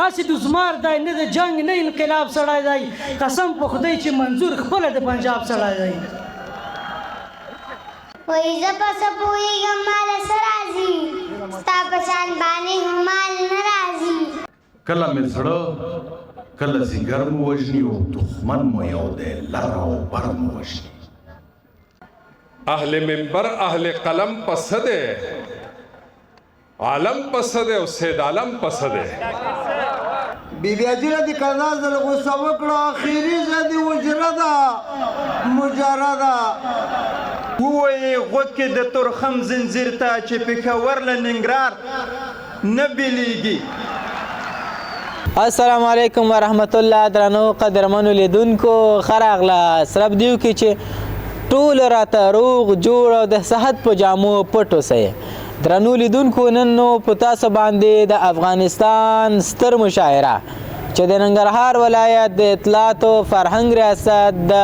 هسې د زمار دی نه د جنګ نه انقلاب سړی دی قسم په خدای چې منظور خپله د پنجاب سړی دی وایي زه په څه پوهېږم ماله څه راځي ستا په شان باندې هم مال نه راځي کله مې زړه کله ځیګر مو وژني او دښمن مو یو دی لر او بر مو وژني اهل منبر اهل قلم پس ده عالم پس ده او سید عالم پس ده بی بی اجره دی قضا زل غصه وکړه اخیری زدی وجره ده مجرده ووایي غوږ کې د تورخم زنځیر ته چې پېښور له ننګرهار نه بیلیږي السلام علیکم ورحمت الله درنو قدرمنو لیدونکو ښه راغلاست رب دې وکړي چې ټول راته روغ جوړ او د صحت په جامو پټ اوسئ درنو لیدونکو نن نو په تاسو باندې د افغانستان ستر مشاعره چې د ننګرهار ولایت د اطلاعات او فرهنګ ریاست د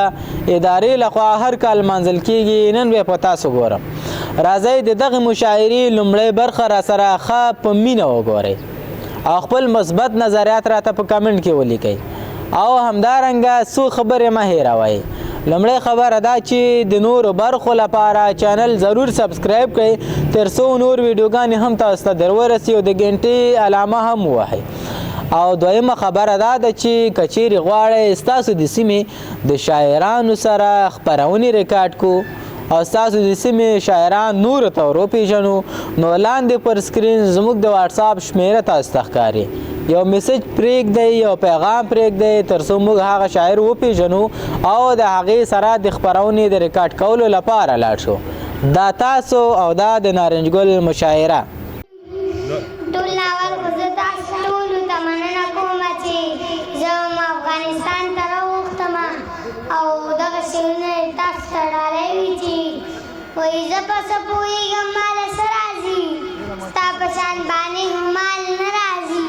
ادارې لخوا هر کال منځل کیږي نن به په تاسو ګورم راځئ د دغه مشاعرې لومړۍ برخه راسره ښه په مینه وګورئ او خپل مثبت نظریات راته په کمنټ کې ولیکئ او همدارنګه څو خبرې مه هېروئ لومړی خبره دا چې د نورو برخو لپاره چینل ضرور سبسکرایب کړئ تر څو نور ویډیوګانې هم تاسو ته در ورسي او د غنټې علامه هم ووهئ او دویمه خبره دا ده چې که چیرې غواړئ ستاسو د سیمې د شاعرانو سره خپرونې ریکارډ کو او ستاسو د سیمې شاعران نورو ته ور وپېژنو نو لاندې پر سکرین زموږ د واټساپ شمیره تاسو ته ښکاري یو میسج پرېږدئ یو پیغام پرېږدئ تر څو موږ هغه شاعر وپېژنو او د هغې سره د خپرونې د ریکارډ کولو لپاره لاړ شو دا تاسو او دا د نارنج ګل مشاعره ټول ناول خو زه تاسو ټولو ته مننه کوم چې زه افغانستان ته راوغوښتم او دغه شعرونه یې تاسو ته ډالۍ وي چې وایي زه په څه پوهېږم ماله څه راځي ستا په شان باندې هم مال نه راځي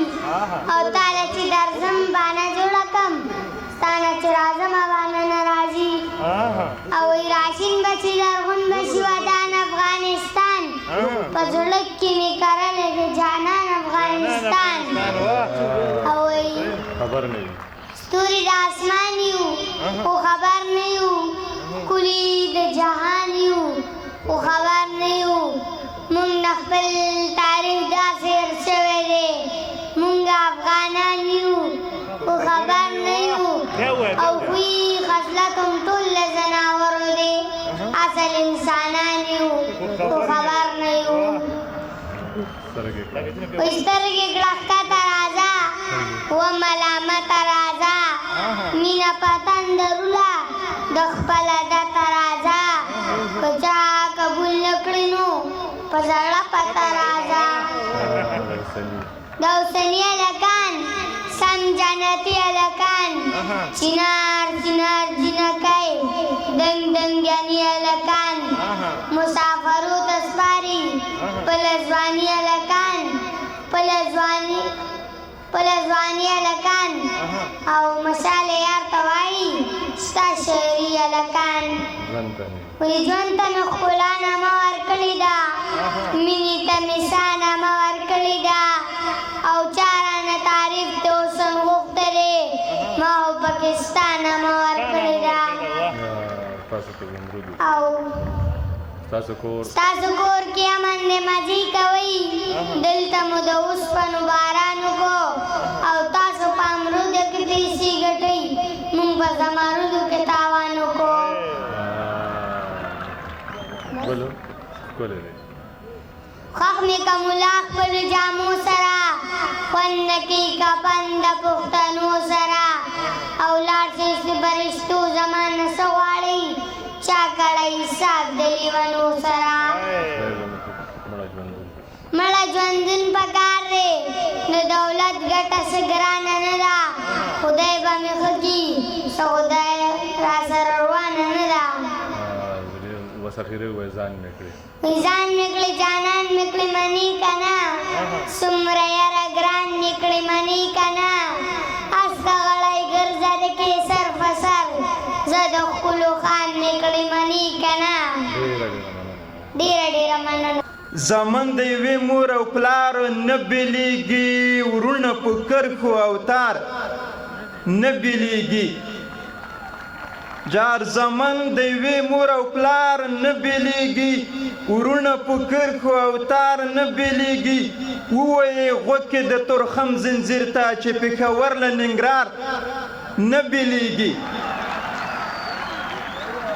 او تاله چې درځم بانه جوړه کړم ستا نه چې راځم بانه نه راځي او وایي راشین به چې لرغون به شي ودان افغانستان په زړه کې مې کرلی د جانان افغانستان او وایي ستوري د اسمان یو خو خبر نه یو ښکلي د جهان یو خو خبر نه یو موږ نه خپل تاریخ داسې هېر شوی دی موږ افغانان یو خو خبر نه یو او خوی خصلت هم ټول له ځناورو دی اصل انسانان یو خو خبر نه یو سترګې کړه ښکته راځه وملامته راځه مینه په تندرونه د خپله دته راځه که چا قبول نه کړي نو په زړه پته راځه د اوسني هلکان سم جنتي هلکان چنار چنار جنکۍ دنګ دنګیاني هلکان مسافرو ته سپاري خپله ځواني هلکان خپله ځواني هلکان او مشال یار ته وایي ستا شعري هلکان وایي ژوند ته مې ښکلا نامه ورکړې ده مینې ته مې سا نامه ورکړې ده او چا رانه تعریف ته اوسم غوښتلې ما خو پکې ستا نامه ورکړې ده او ستاسو کور کې امن دی مزې کوئ دلته مو د اوسپنو باران وکړو او تاسو په امرودو کې پیسې ګټئ موږ په زمرودو کې تاوان وکړو خوښ مې که ملا خپلو جامو سره خوند نه کوي کفن د پښتنو سره او لاړ شئ فرشتو زما نه څه غواړئ چا کړی حساب د لیونو سره مړه ژوندون پکار دی د دولت ګټه څه ګرانه نه ده خدای به مې ښه کي څه خدای را سره روانه نه ده ځان مې کړې جانان مې کړې منې که نه څومره یاره ګران مې کړې منې که نه استه غړی ګرځه د کیسر فسر زه د ښکلو خان مې کړې منې که نه ډېره ډېره مننه زامن د یوې مور او پلار نه بیلیږي ورونه په کرښو او تار نه بیلیږي جار زامن د یوې مور او پلار نه بیلیږي ورونه په کرښو او تار نه بیلیږي ووایې غوږ کې د تورخم زنځیر ته چې پېښور له ننګرهار نه بیلیږي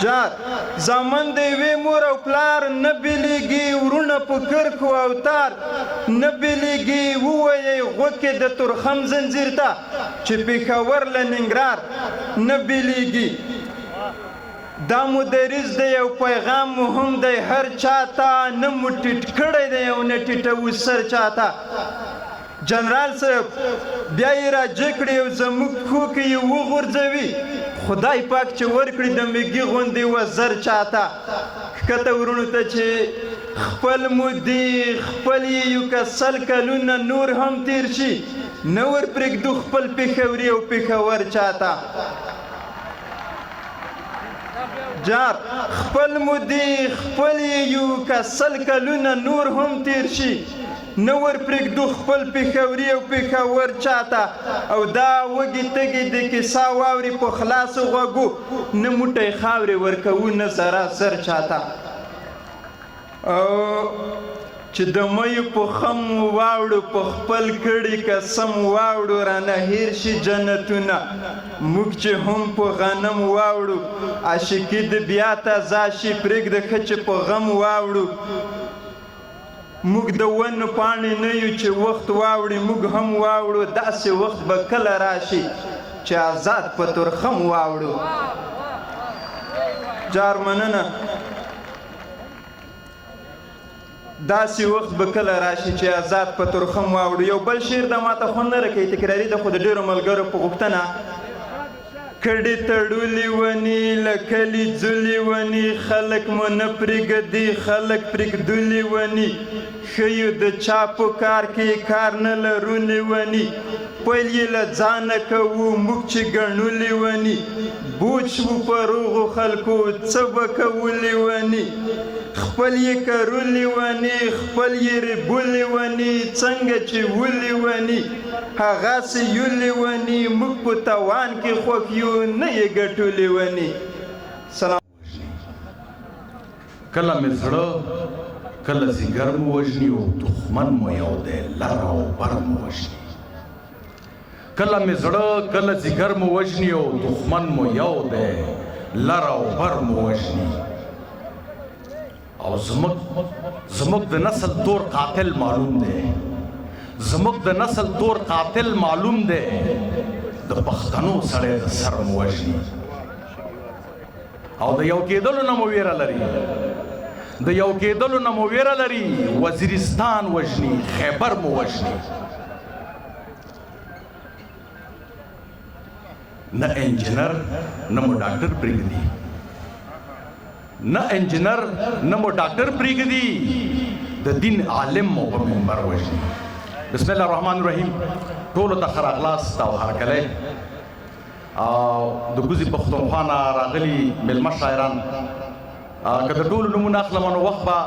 جار زامن د یوې مور او پلار نه بیلیږي ورونه په کرښو او تار نه بیلیږي ووایې غوږ کې د تورخم زنځیر ته چې پېښور له ننګرهار نه بیلیږي دا مو دریز دی یو پیغام مهم دی هر چاته نه مو ټیټ کړی دی او نه ټیټوو سر چاته جنرال صاحب بیا یې راجه کړي او زموږ پښو کې یې وغورځوي خدای پاک چې ورکړي د میږي غوندې وزر چاته ښکته ورونو ته چې خپل مو دي خپل یې یو که سل کلونه نور هم تیر شي نه ور پرېږدو خپل پېښوري او پېښور چاته جار خپل مو دي خپل یو که سل کلونه نور هم تیر شي نه ور پرېږدو خپل پېښوري او پېښور چاته او دا وږي تږي د کیسه واوري په خلاصو غوږو نه موټی خاورې ورکوو نه ذره زر چاته او چې د میو په خم واوړو په خپل کړي قسم واوړو رانه هیر شي جنتونه موږ چې هم په غنم واوړو عاشقي د بیا تازه شي پرېږده ښه چې په غم واوړو موږ د ونو پاڼې نه یو چې وخت واوړي موږ هم واوړو داسې وخت به کله راشي چې آزاد په تورخم واوړو جار مننه داسې وخت به کله راشي چې آزاد په تورخم واوړو یو بل شعر د ماته خوند نه راکوي تکراري د خو د ډېرو ملګرو په غوښتنه کډې تړولې ونې له کلي ځولې ونې خلک مو نه پرېږدي خلک پرېږدولې ونې ښیو د چا په کار کې کار نه لرولې ونې پیل یې له ځانه کوو موږ چې ګڼولې ونې بوج شو په روغو خلکو څه به کولې ونې خپل یې کرولې ونې خپل یې رېبولې ونې څنګه چې ولې ونې هغسې یولې ونې موږ په توان کې خوښ یو نه یې ګټولې ونې سلام کله مې زړه کله ځیګر مو وژني او دښمن مو یو دی لر او بر مو وژني کله مې زړه کله ځیګر مو وژني او دښمن مو یو دی لر او بر مو وژني او زموږ د نسل تور قاتل معلوم دی زموږ د نسل تور قاتل معلوم دی د پښتنو سړی د سر مو وژني او د یو کېدلو نه مو ویره لري د یو کېدلو نه مو ویره لري وزیرستان وژني خیبر مو وژني نه انجینر نه مو ډاکټر پرېږدي نه انجینر نه مو ډاکټر پرېږدي د دین عالم مو په منبر وژني بسم الله الرحمن الرحیم ټولو ته ښه راغلاست او هرکلی او د ګوزي پښتونخوا نه راغلي میلمه شاعران که د ټولو نومونه اخلم نو وخت به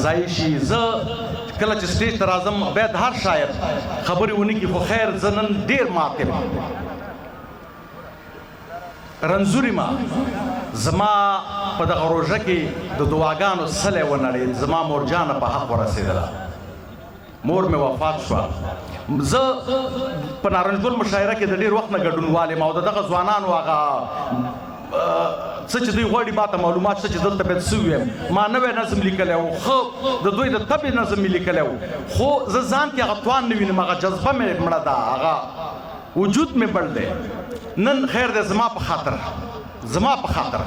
ضایع شي زه کله چې سټیج ته راځم باید هر شاعر خبرې ونه کړي خو خیر زه نن ډېر ماتم رنځوري ما زما په دغه روژه کې د دعاګانو سلی ونړېد زما مورجانه په حق ورسېدله مور مې وفات شوه زه په نارنجګل مشاعره کې د ډېر وخت نه ګډون والم او د دغه ځوانانو هغه څه چې دوی غواړي ما ته معلومات شته چې دلته باید څه ووایم ما نوی نظم لیکلی و ښه د دوی د طبع نظم مې لیکلی و خو زه ځان کې هغه توان نه وینم هغه جذبه مې مړه ده هغه وجود مې بل دی نن خیر دی زما په خاطر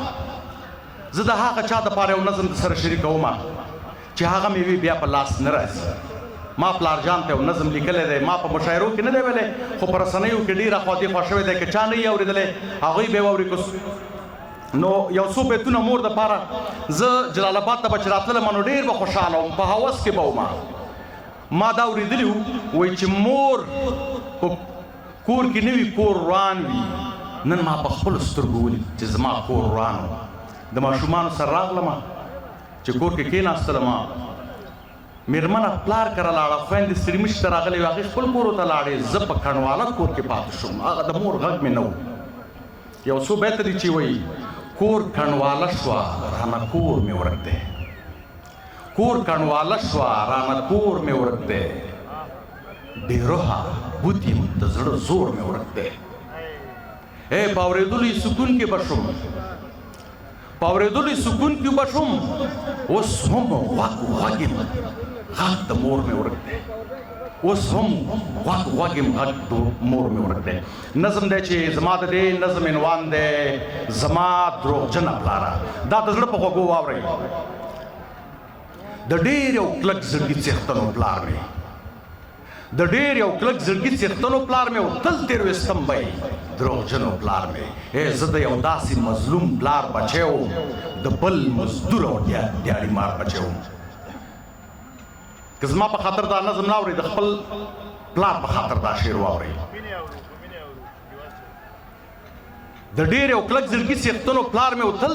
زه د هغه چا دپاره یو نظم سره شریکوم چې هغه مې بیا په لاس نه راځي ما پلار جان ته یو نظم لیکلی دی ما په مشاعرو کې نه دی ویلی خو په رسنیو کې ډېره خوا دېخوا شوی دی که چا نه یې اورېدلی هغوی به یې واوري نو یو څو بیتونه مور دپاره زه جلال آباد ته به چې راتللم نو ډېر به خوشحاله وم په هوس کې به وم ما دا اورېدلي وو وایي چې مور په کور کې نه وي کور وران وي نن ما په خپلو سترګو ولید چې زما کور وران و د ماشومانو سره راغلم چې کور کې کېناستلم میرمنه پلار کره لاړه خویندې ستړي مشي ته راغلې وې هغې خپل کور ته لاړې زه په کنډواله کور کې پاتې شوم هغه د مور غږ مې نه و یو څو بیته دي چې وایي کور کنډواله شوه رانه کور مې ورک دی کور کنډواله شوه رانه کور مې ورک دی بې روحه بوت یم د زړه زور مې ورک دی په اورېدلو یې سکون کې به شوم په اورېدلو یې سکون کې به شوم اوس هم غوږ یم غږ د مور مې ورک دی اوس هم غوږ یم غږ د مور مې ورک دی نظم دی چې زما د دې نظم عنوان دی زما دروغجنه پلاره دا د زړه په غوږو واورئ د ډېر یو کلک زړګي څښتنو پلار مې د ډېر یو کلک زړګي څښتنو پلار مې او تل تېرویستم به دروغجنو پلار مې زه د یو داسې مظلوم پلار بچی وم د بل مزدور او دیاړي مار بچی وم که زما په خاطر دا نظم نه اورئ د خپل پلار په خاطر دا شعر واورئ د ډېر یو کلک زړګي څښتنو پلار مې او تل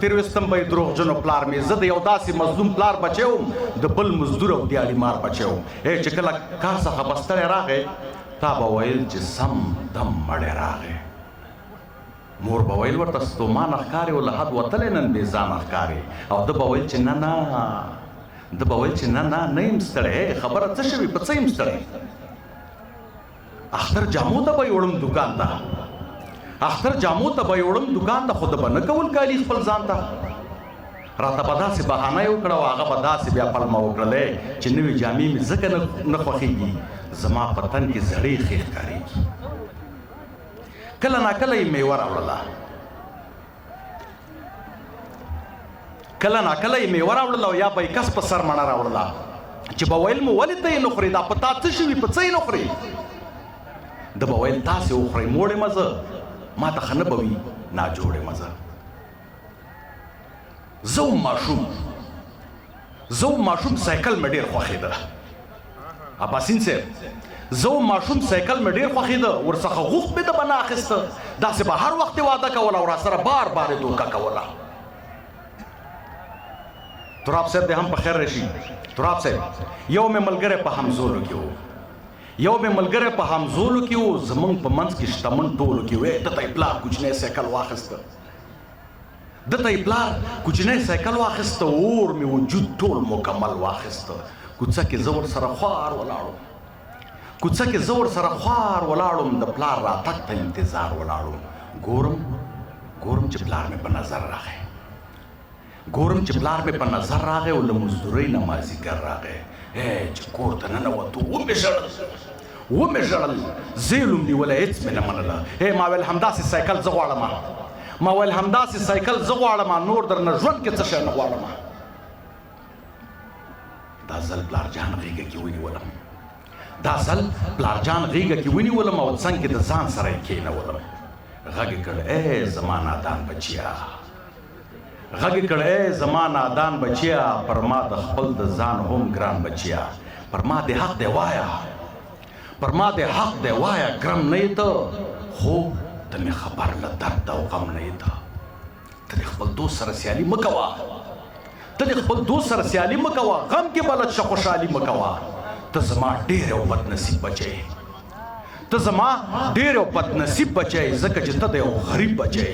تېرویستم به دروغجنو پلار مې زه د یو داسې مظلوم پلار بچی وم د بل مزدور او دیاړي مار بچی وم چې کله کار څخه به ستړی راغی تا به ویل چې سم دم مړی راغی مور به ویل ورته ستومانه ښکارې او له حد وتلی نن بې ځانه ښکارې او ده به ویل چې نه ده به ویل چې نه یم ستړی خبره څه شوي په څه یم ستړی اختر جامو ته به یې وړم دوکان ته اختر جامو ته به یې وړم دوکان ته خو ده به نه کول کالي خپل ځان ته راته به داسې بهانه یې وکړه او هغه به داسې بیا پلمه وکړلی چې نوې جامې مې ځکه نه خوښېږي زما په تن کې زړې ښې ښکارېږي کله ناکله یې میوه راوړله کله ناکله یې میوه راوړله او یا به یې کس په سر مڼه راوړله چې به ویل مو ولې ته یې نه خورې دا په تا څه شوي په څه یې نه خورې ده به ویل تاسې وخورئ موړ یم زه ما ته ښه نه به وي ناجوړ یم زه زه ماشوم سایکل مې ډېر خوښېده عباسین صاحب زه ماشوم سایکل مې ډېر خوښېده ورڅخه غوښت مې ده به نه اخیسته داسې به هر وخت یې واده کوله او راسره بار بار یې دوکه کوله تراب صاحب دې هم په خیر راشي تراب صاحب یو مې ملګری په همزولو کې و زمونږ په منځ کې شتمن ټولو کې وې ده ته یې پلار کوچنی سایکل واخیسته اور مې وجود ټول مکمل واخیسته کوڅه کې زه ورسره خوار ولاړم د پلار راتګ ته انتظار ولاړم ګورم چې پلار مې په نظر راغی او له مزدورۍ نه مازدیګر راغی چې کور ته ننوتو ومې ژړل زه یې لوم نیولی هېڅ مې نه منله ما ویل همداسې سایکل زه غواړم نور درنه ژوند کې څه شی نه غواړم دا ځل پلارجان غېږه کې ونیولم او څنګ کې د ځان سره یې کېنولم غږ یې کړ زما نادان بچیا پر ما د خپل د ځان هم ګران بچیا پر ما د حق دی وایا ګرم نه یې ته خو ته مې خبر له درد او غم نه یې ته ته د خپل دوست سره سیالي مه کوه غم کې بلد شه خوشحالي مه کوه ته زما ډېر یو بدنصیب بچی ځکه چې ته د یو غریب بچی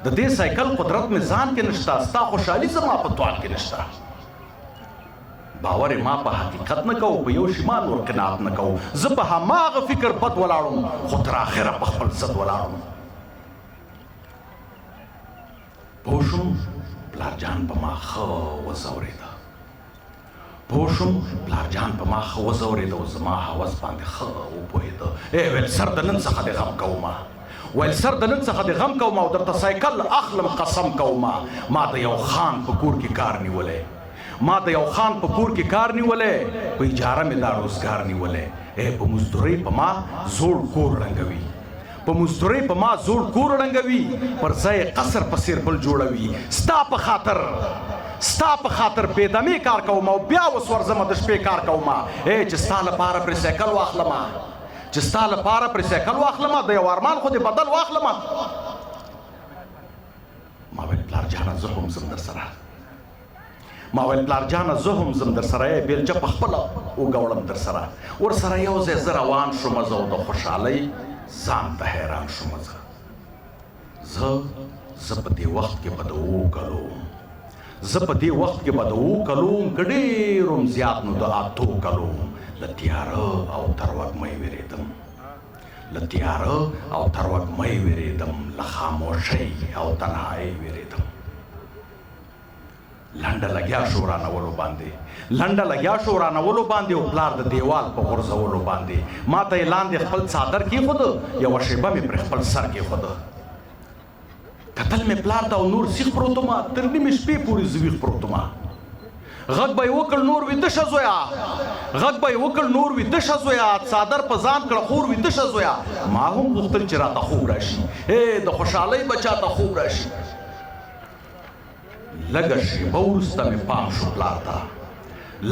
د دې سایکل قدرت مې ځان کې نشته ستا خوشحالي زما په توان کې نشته باور ما په حقیقت نه کوو په یو شیمان ور قناعت نه کوو زه په هماغه فکر بد ولاړم خو تر آخره په خپل ضد ولاړم پوه شوم پلارجان په ما ښه وځورېده او زما حوس باندې ښه وپوهېده ویل سر د نن څخه د غم کوم او درته سایکل اخلم قسم کوم ما د یو خان په کور کې کار نیولی په اجاره مې دا روزګار نیولی په مزدورۍ په ما زوړ کور ړنګوي پر ځای قصر په څېر بل جوړوي ستا په خاطر بېدمې کار کوم او بیا اوس ورځم د شپې کار کوم چې ستا لپاره پرې سایکل واخلم د یو ارمان خو دې بدل واخلم ما پلار جانه زه هم ځم در سره ما ویل پلار جانه زه هم ځم در سره بیلچه په خپله وګوړم در سره ورسره یو ځای زه روان شوم زه او د خوشحالۍ ځان ته حیران شوم زه په دې وخت کې به د 7 کلو زه په دې وخت کې به د 7 کلو که ډېر هم زیات نو د 8 کلو له تیاره او تروږمۍ وېرېدم له تیاره او تروږمۍ وېرېدم له خاموشۍ او تنهایۍ وېرېدم لنډه لګیا شو رانولو باندې او پلار د دیوال په غورځولو باندې ما ته یې لاندې خپل څادر کېښود یوه شیبه مې پرې خپل سر کېښود کتل مې پلار ته او نور سیخ پروت وم تر نیمې شپې پورې زه ویښ پروت وم غږ به یې وکړ نور ویده شه زویه څادر په ځان کړه خور ویده شه زویه ما هم غوښتل چې راته خوب راشي د خوشحالۍ به چاته خوب راشي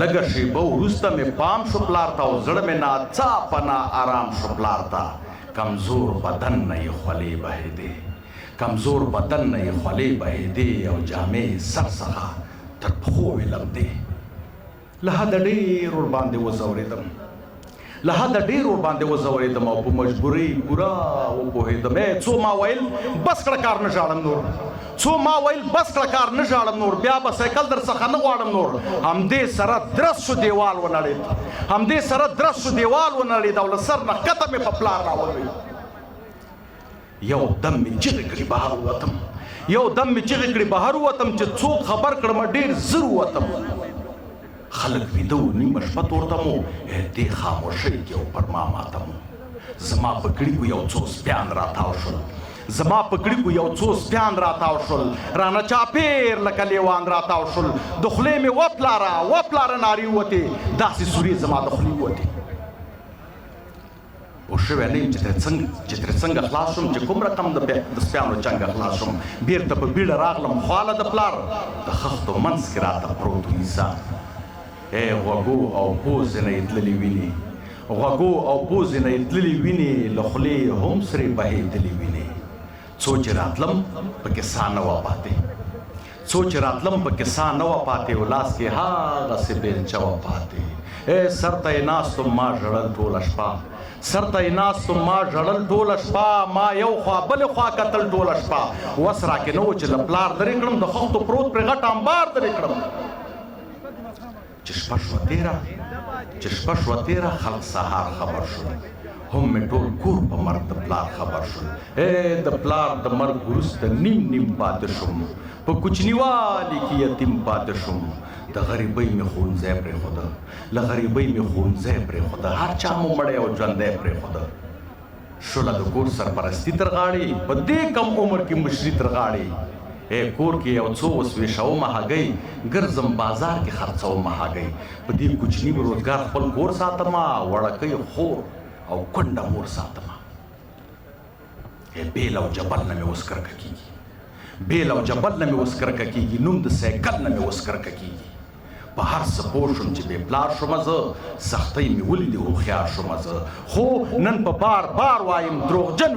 لږه شیبه وروسته مې پام شو پلار ته او زړه مې ناڅاپه ناارام شو پلار ته کمزور بدن نه یې خولې بهېدې او جامې سر څخه تر پښو وې لمدې له حده ډېر ورباندې وځورېدم او په مجبورۍ پوره وپوهېدم څو ما ویل بس کړه کار نه ژاړم نور بیا به سایکل در څخه نه غواړم نور همدې سره درست شو دیوال ونړېد او له سر نه ښکته مې په پلار راولوېد یو دم مې چغې کړې بهر ووتم چې څوک خبر کړم ډېر زر ووتم خلک ویده و نیمه شپه تورتم و دې خاموشۍ کې او پر ما ماتم زما په کړیکو یو څو سپیان راتاو شول رانه چاپېر لکه لیوان راتاو شول د خولې مې وپلاره نارې ووتې داسې سورې زما د خولې ووتې پوه شوی نه یم چې ترې څنګه خلاص شوم چې کوم رقم د سپیانو چنګه خلاص شوم بیرته په بیړه راغلم خواله د پلار د خښتو منځ کې راته پروت و انسان غوږو او پوزې نه یې تللې وینې له خولې هم سرې بهېدلې وینې څو چې راتلم پکې ساه نه وه پاتې او لاس کې هغسې بیلچه وه پاتې سر ته یې ناستم ما ژړل ټوله شپه ما یو خوا بلې خوا کتل ټوله شپه وس راکې نه و چې له پلار لرې کړم د خښتو پروت پرې غټ امبار لرې کړم چې شپه شوه تېره خلق سهار خبر شول هم مې ټول کور په مرګ د پلار خبر شول د پلار د مرګ وروسته نیم پاتې شوم په کوچنیوالي کې یتیم پاتې شوم د غریبۍ مې ښوونځی پرېښوده هر چا مو مړی او ژوندی پرېښوده شوله د کور سرپرستي تر غاړې په دې کم عمر کې مشري تر غاړې کور کې یو څو وسویشومه هګۍ ګرځم بازار کې خرڅومه هګۍ په دې کوچني روزګار خپل کور ساتمه وړکۍ خور او کونډه مور ساتمه بیل او جبل نه مې اوس کرکه کېږي نوم د سایکل نه مې اوس کرکه کېږي په هر څه پوه شوم چې بې پلار شوم زه سختۍ مې ولیدې هوښیار شوم زه خو نن په بار وایم دروغجن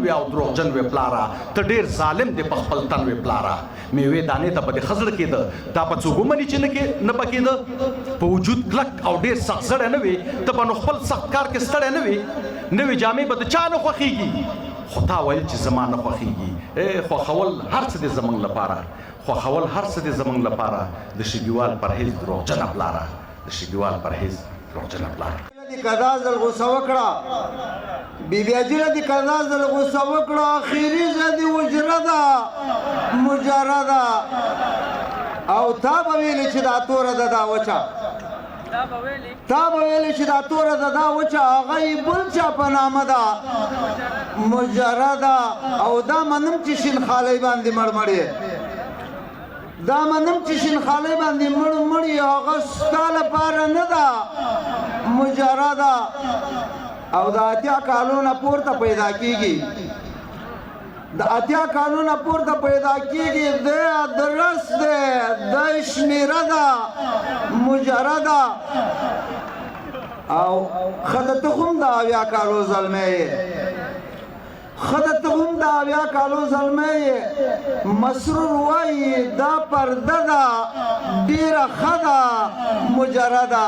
وې پلاره ته ډېر ظالم دی په خپل تن وې پلاره میوې دانې ته به دې ښه زړه کېده دا په څوک ومني چې نه پکېده په وجود کلک او ډېر سخت زړی نه وې ته به نو خپل سخت کار کې ستړی نه وې نوې جامې به د چا نه خوښېږي خو تا ویل چې زما نه خوښېږي خوښول هر څه دی زموږ لپاره د شګیوال پرهیز دروغجنه پلاره کدا زل غوسه وکړه بیبي اجره دې کدا زل غوسه وکړه اخیری زدي وجره ده مجرده او تا به ویلې چې دا توره ده دا وچه هغه یې بل چا په نامه ده مجرده او دا منم چې شین خالۍ باندې مړمړې هغه ستا لپاره نه ده مجرده او د 80 کالو نه پورته پیدا کېږي د ادرس ده د شمیره ده مجرده او ښځه ته هم د 80 کالو زلمی یې خدای ته هم د 80 کالو زلمی یې مسرور وایي دا پرده ده ډېره ښه ده مجرده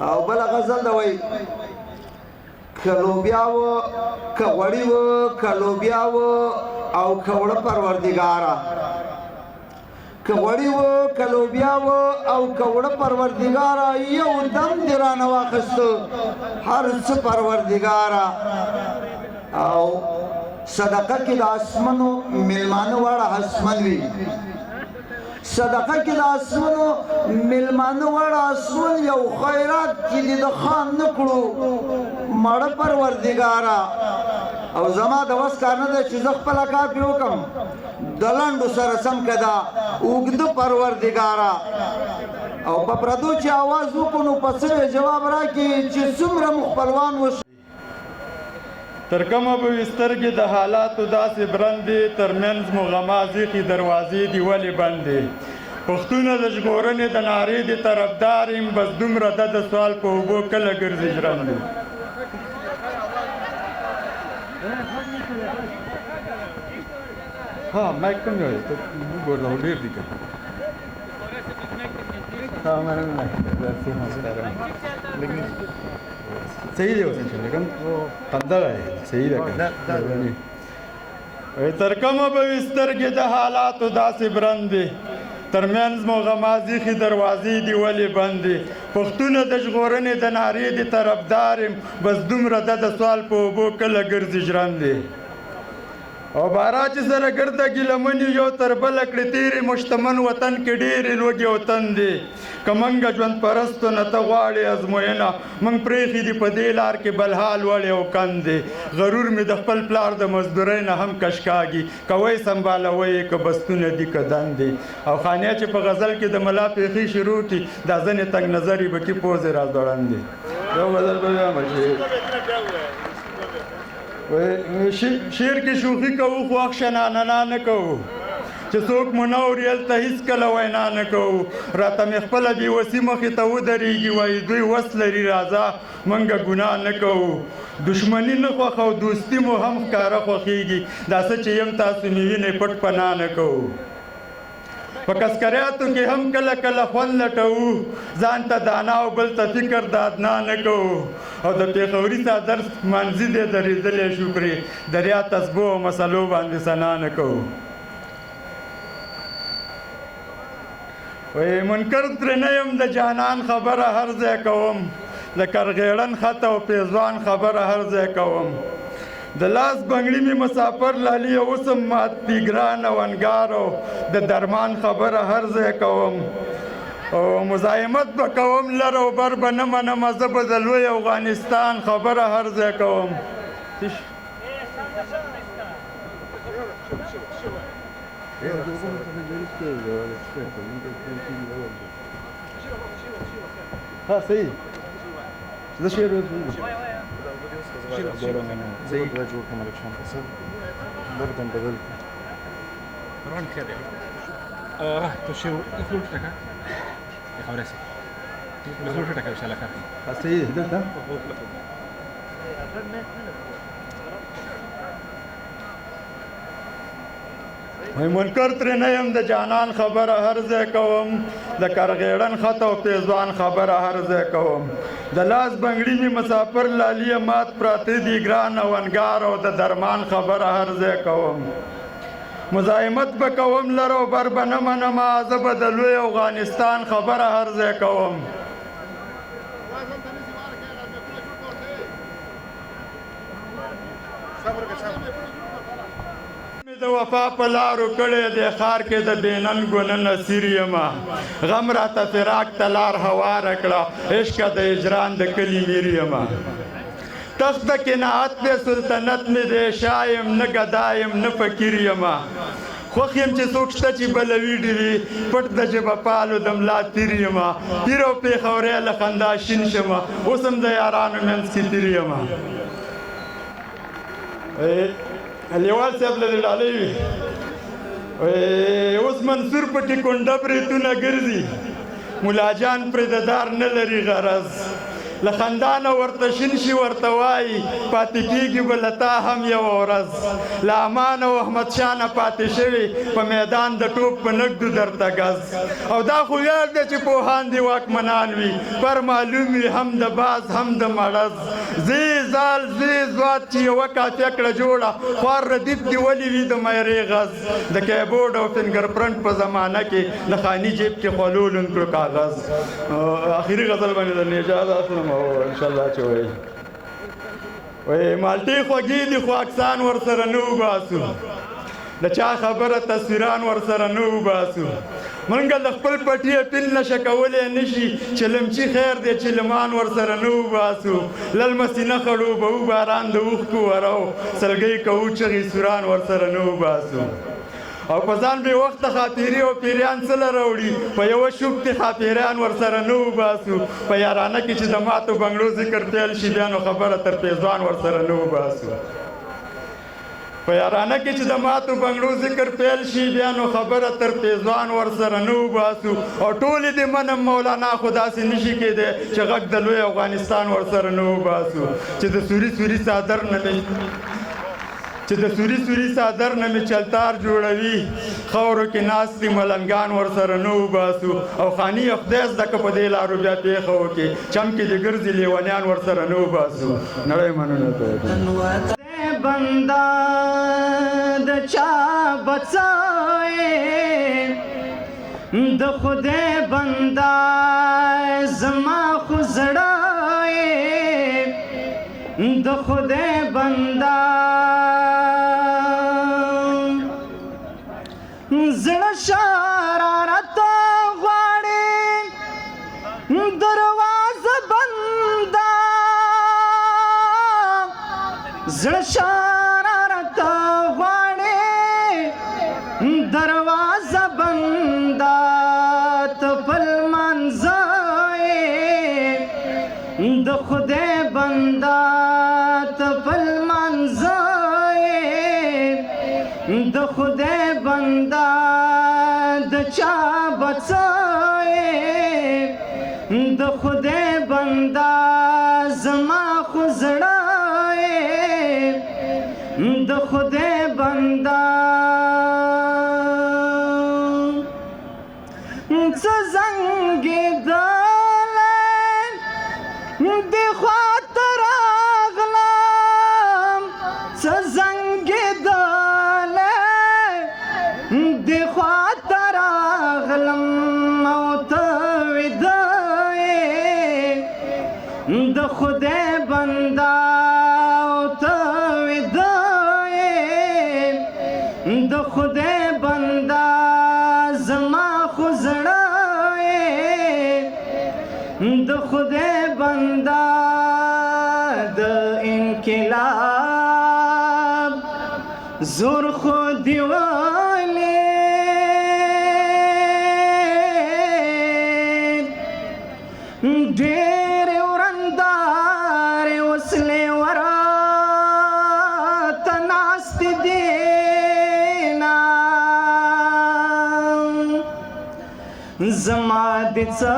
او بله غزل ده وایي که لوبیا و که غوړي و که لوبیا و او که وړه پروردګاره که غوړي و که لوبیا و او که وړه پروردګاره یو دم دې رانه واخیسته هر څه پروردګاره او صدقه کې د اسمنو میلمانه واړه اسمن وي صدقه کې د اسمنو میلمانه واړه اسمن یو خیرات چې دې د خان نه کړو مړه پروردګاره او زما د وس کار نه دی چې زه خپله کافي وکړم د لنډو سره سم که دا اوږده پروردګاره او په پردو چې اواز وکړو نو په څه جواب راکړي چې څومره مو خپلوان وشو تر کومه به وي سترګې د حالاتو داسې برندې ترمنځ مو غمازې خي دروازې دي ولې بندې پښتونه د ژغورنې د نارې د طرفدار یم بس دومره ده د سوال په اوبو کله ګرځي ژرندې ها مایک کم دی ته وګوره ډېر دي که صحیح دی اوس لیکن همدغه دی صحیح ده تر کومه به وي سترګې د حالاتو داسې برندې ترمنځ مو غمازې خي دروازې دي ولې بندې پښتونه د ژغورنې د نارې د طرفدار یم بس دومره ده د سوال په اوبو کله ګرځي ژرندې او بارا چې سره ګرده ګیلمنې یو تر بله کړې تېرې مشتمن وطن کې ډېرې لوږې او تندې که موږ ژوند پرستو نه ته غواړې ازموینه موږ پرېښي دي په دې لار کې بلحال وړې او کندې غرور مې د خپل پلار د مزدورۍ نه هم کشکاږي کوی سنبالوی که بستونه دي که دندې او خانیا چې په غزل کې د ملا پېښې شروع کړي دا ځنې تنګ نظري به کې پوزې را ځوړندې یو غزل به وایم شعر کې شوخي کوو خو اخشنانه نه کوو چې څوک مو نه اوري هلته هېڅکله وینا نه کوو راته مې خپله بېوسي مخې ته ودرېږي وایي دوی وس لري راځه موږ ګناه نه کوو دشمني نه خوښه او دوستي مو هم ښکاره خوښېږي دا څه چې یم تاسو مې وینئ پټ پناه نه کوو په کسکریاتو کې هم کله کله خوند لټوو ځان ته دانا او بل ته فکر د ادنا نه کوو او د پېښوري څادر مانځي دی درېدلی شو پرې دریا تسبو او مسلو باندې ثنا نه کوو وایي منکر ترې نه یم د جانان خبره هر ځای کوم د کرغېړن خط او پیزوان خبره هر ځای کوم د لاس بنګړي مې مسافر لالي اوس هم مات دي ګران او انګارو د درمان خبره هر ځای کوم او مزاحمت به کوم لر او بر به نه منمه زه به د لوی افغانستان خبره هر ځای کوم ها صحیح زه شعر تو شو يخلوك لك يا خورسي يخلوك لك ان شاء الله كافي صحيح ده وای منکر ترې نه یم د جانان خبره هر ځای کوم د کرغېړن خط او پیزوان خبره هر ځای کوم د لاس بنګړي مې مسافر لالیه مات پراته دي ګران او انګار او د درمان خبره هر ځای کوم مزاحمت به کوم لر او بر به نه منمه زه به د لوی افغانستان خبره هر ځای کوم د وفا په لارو کړی دی ښار کې د بې ننګو نه نصیر یمه غم راته فراق ته لار هواره کړه عشقه د هجران د کلي میر یمه تخت د قناعت دی سلطنت مې دی شاه یم نه ګدا یم نه فقیر یمه خوښ یم چې څوک شته چې بلوي ډېوي پټ د ژبه پالو د ملا تیر یمه پیر او پېښوری له خندا شین شمه اوس هم د یارانو منځ کې تیر یمه لیوال صاحب له ډالۍ وي اوس منصور پکې کونډه بریتونه ګرځي ملا جان پرې د دار نه لري غرض له خندانه ورته شین شي ورته وایي پاتې کېږي به له تا هم یوه ورځ له امان او احمدشاه نه پاتې شوي په میدان د ټوپ په نږدو درته ګز او دا خو ویاړ دی چې پوهان دي واکمنان وي پر معلوم وي هم د باز هم د مړز زی زال زی زوات چې یوه کافیه کړه جوړه خوار ردیف دې ولې وي د میرې غز د کیبورډ او فنګر پرنټ په زمانه کې د خاني جیب کې خلولون کړو کاغذ آخري غزل باندې درنه اجازه اخلم او انشاءالله چې وایي مالټې خوږې دي خو اکسان ورسره نه وباسو د چا خبره تصویران ورسره نه وباسو منګه د خپل پټي پین نشه کولی نشي چې لمچي خیر دی چې لمان ورسره نه وباسو للمسي نه خړو به باران د اوښکو ورو سلګۍ کوو چغې سوران ورسره نه وباسو او په ځان بې وخته خاطرې او پیریان څه له راوړي په یوه شوکتې خاطریان ورسره نه وباسو په یارانه کې چې د ماتو بنګړو ذکر پیل شي بیا نو خبره تر پیزوان ورسره نه وباسو په یارانه کې چې د ماتو بنګړو ذکر پیل شي بیا نو خبره تر پیزوان ورسره نه وباسو او ټولې دې منم مولانا خو داسې نشي کېدی چې غږ د لوی افغانستان ورسره نه وباسو چې د سوري سوري څادر نه مې چلتار جوړوي خاورو کې ناست دي ملنګان ورسره نه وباسو او خاني خدای زده که په دې لارو بیا پېښه وکړي چم کې د ګرځي لیونیان ورسره نه وباسو نړۍ مننه بندا د چا بچای د خدای بندا زما خو زړای د خدای بندا زړه شرارت غواړي دروازه بندا زړه شرارت غواړي دروازه بندا تپل منځای د خدای بندا تپل منځای د خدای بندا د چا بچای د خدای بندا زما خو زړای د خدای بندا څه زنګېدلی د خواته راغلم څه زنګېدلی د خواته راغلم او ته ویده د خدای بندا او ته ویده د خدای بندا زما خو زړه د خدای بندا د انقلاب زور خو دیوالی ډېر ورندار وسلې ورته ناستې دي زما د څه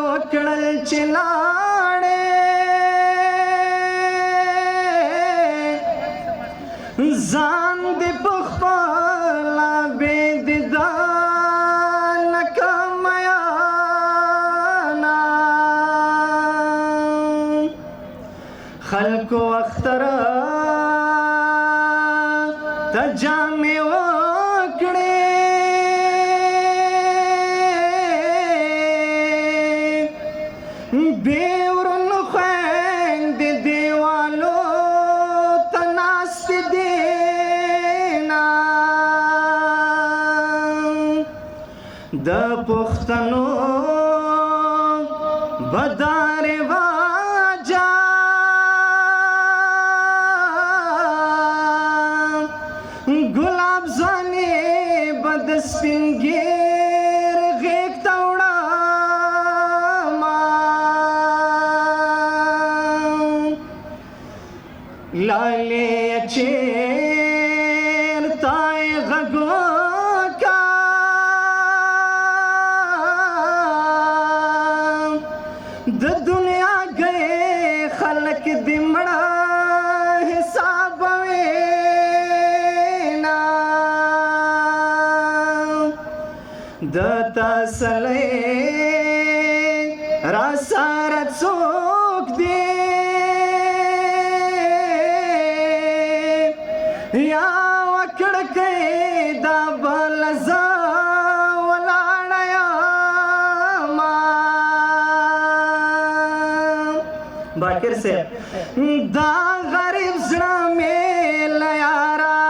وکړل چې لاړې ځان دې په خپله بې دیده لکه میانه خلکو اختره ته جامې وکړې بیورن خویندې دیوالو ته ناستې دي د پښتنو بدا رواجه ګلاب ځواني به د سپین ږیر غېږ ته وړمه لالې چېرته یې غږ وکړه د دنیا گئے خلق دی مڑا حساب وینا د تسلی را سارت سوک دی یا وکڑکے دا بلزا باکر سے دا غریب زړه مې له یاره